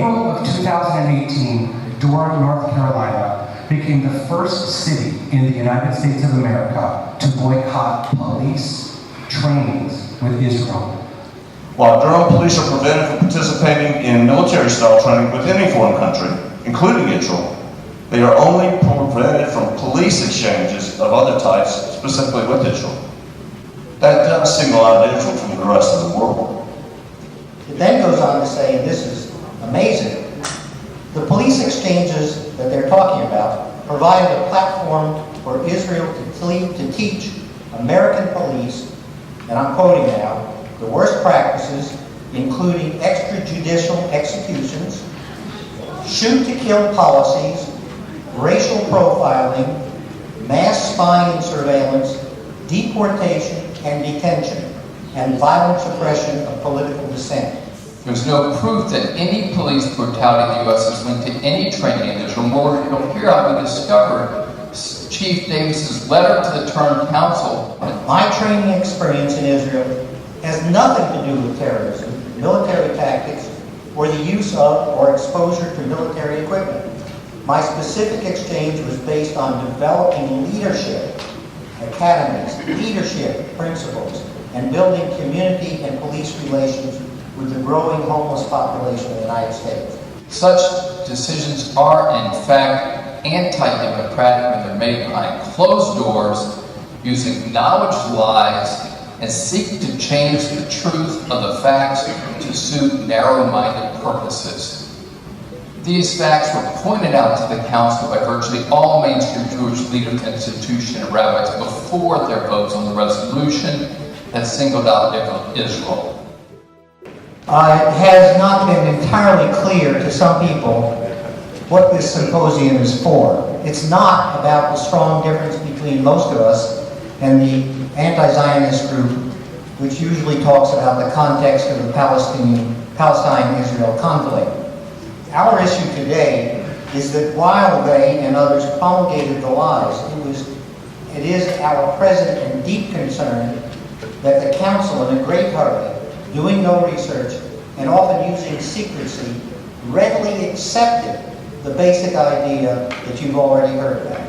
April of 2018, Durham, North Carolina became the first city in the United States of America to boycott police trainings with Israel. While Durham police are prevented from participating in military-style training with any foreign country, including Israel, they are only prevented from police exchanges of other types, specifically with Israel. That does single out Israel from the rest of the world. It then goes on to say, and this is amazing, the police exchanges that they're talking about provide a platform for Israel to teach American police, and I'm quoting now, the worst practices, including extrajudicial executions, shoot-to-kill policies, racial profiling, mass spying and surveillance, deportation and detention, and violent suppression of political dissent. There's no proof that any police brutality in the U.S. is linked to any training in Israel. More, here we discovered Chief Davis's letter to the Durham Council. My training experience in Israel has nothing to do with terrorism, military tactics, or the use of or exposure to military equipment. My specific exchange was based on developing leadership academies, leadership principles, and building community and police relations with the growing homeless population of the United States. Such decisions are, in fact, anti-democratic when they're made behind closed doors, using knowledge lies, and seek to change the truth of the facts to suit narrow-minded purposes. These facts were pointed out to the Council by virtually all mainstream Jewish leaders, institutions, and rabbis before their votes on the resolution that singled out Israel. It has not been entirely clear to some people what this symposium is for. It's not about the strong difference between most of us and the anti-Zionist group, which usually talks about the context of the Palestine-Israel conflict. Our issue today is that while they and others promulgated the lies, it is our present and deep concern that the Council, in a great hurry, doing no research, and often using secrecy, readily accepted the basic idea that you've already heard about.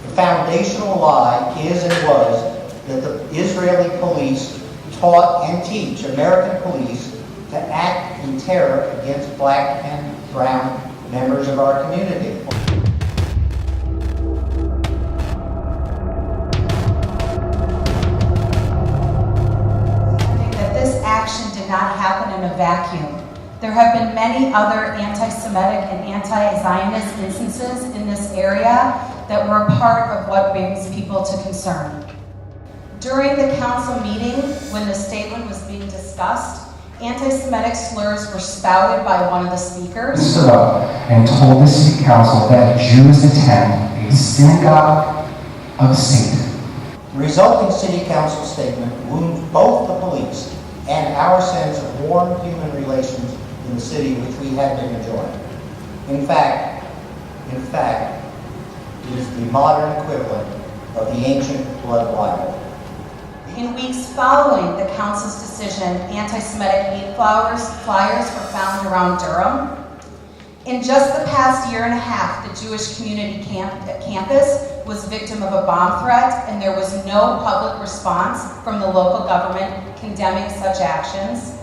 The foundational lie is and was that the Israeli police taught and teach American police to act in terror against black and brown members of our community. This action did not happen in a vacuum. There have been many other anti-Semitic and anti-Zionist instances in this area that were a part of what brings people to concern. During the council meeting, when the statement was being discussed, anti-Semitic slurs were spouted by one of the speakers. Stood up and told the city council that Jews attend a synagogue of Satan. The resulting city council statement wounds both the police and our sense of warm human relations in the city which we have been enjoying. In fact, it is the modern equivalent of the ancient blood libel. In weeks following the council's decision, anti-Semitic hate flyers were found around Durham. In just the past year and a half, the Jewish community campus was victim of a bomb threat, and there was no public response from the local government condemning such actions.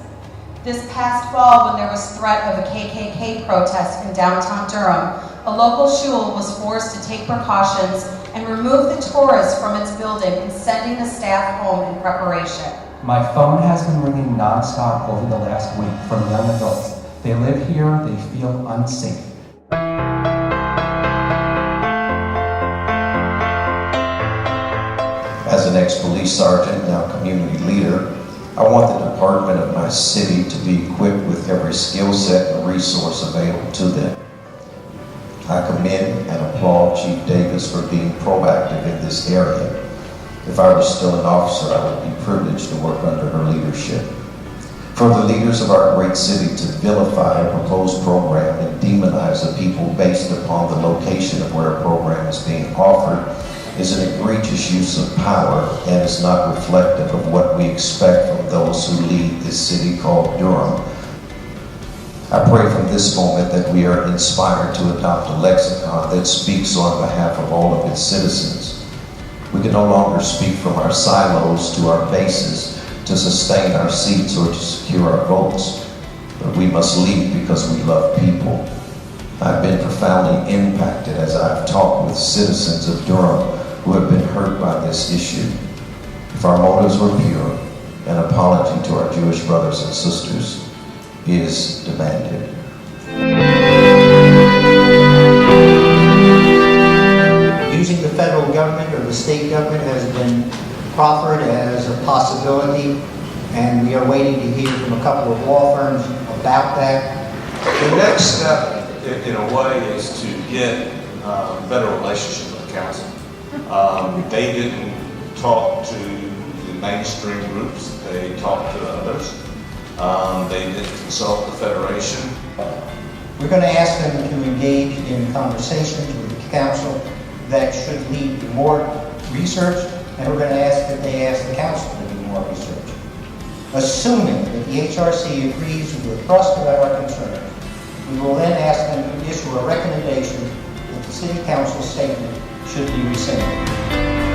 This past fall, when there was threat of a KKK protest in downtown Durham, a local shul was forced to take precautions and remove the Torahs from its building and sending the staff home in preparation. My phone has been ringing nonstop over the last week from young adults. They live here, they feel unsafe. As an ex-police sergeant, now community leader, I want the department of my city to be equipped with every skill set and resource available to them. I commend and applaud Chief Davis for being proactive in this area. If I were still an officer, I would be privileged to work under her leadership. For the leaders of our great city to vilify a proposed program and demonize the people based upon the location of where a program is being offered is an egregious use of power and is not reflective of what we expect from those who lead this city called Durham. I pray from this moment that we are inspired to adopt a lexicon that speaks on behalf of all of its citizens. We can no longer speak from our silos to our bases to sustain our seats or to secure our votes, but we must lead because we love people. I've been profoundly impacted as I've talked with citizens of Durham who have been hurt by this issue. If our motives were pure, an apology to our Jewish brothers and sisters is demanded. Using the federal government or the state government has been proffered as a possibility, and we are waiting to hear from a couple of law firms about that. The next step, in a way, is to get a better relationship with the council. They didn't talk to the mainstream groups, they talked to others. They didn't consult the Federation. We're going to ask them to engage in conversations with the council that should lead to more research, and we're going to ask that they ask the council to do more research. Assuming that the HRC agrees with the thrust of our concerns, we will then ask them to issue a recommendation that the City Council statement should be rescinded.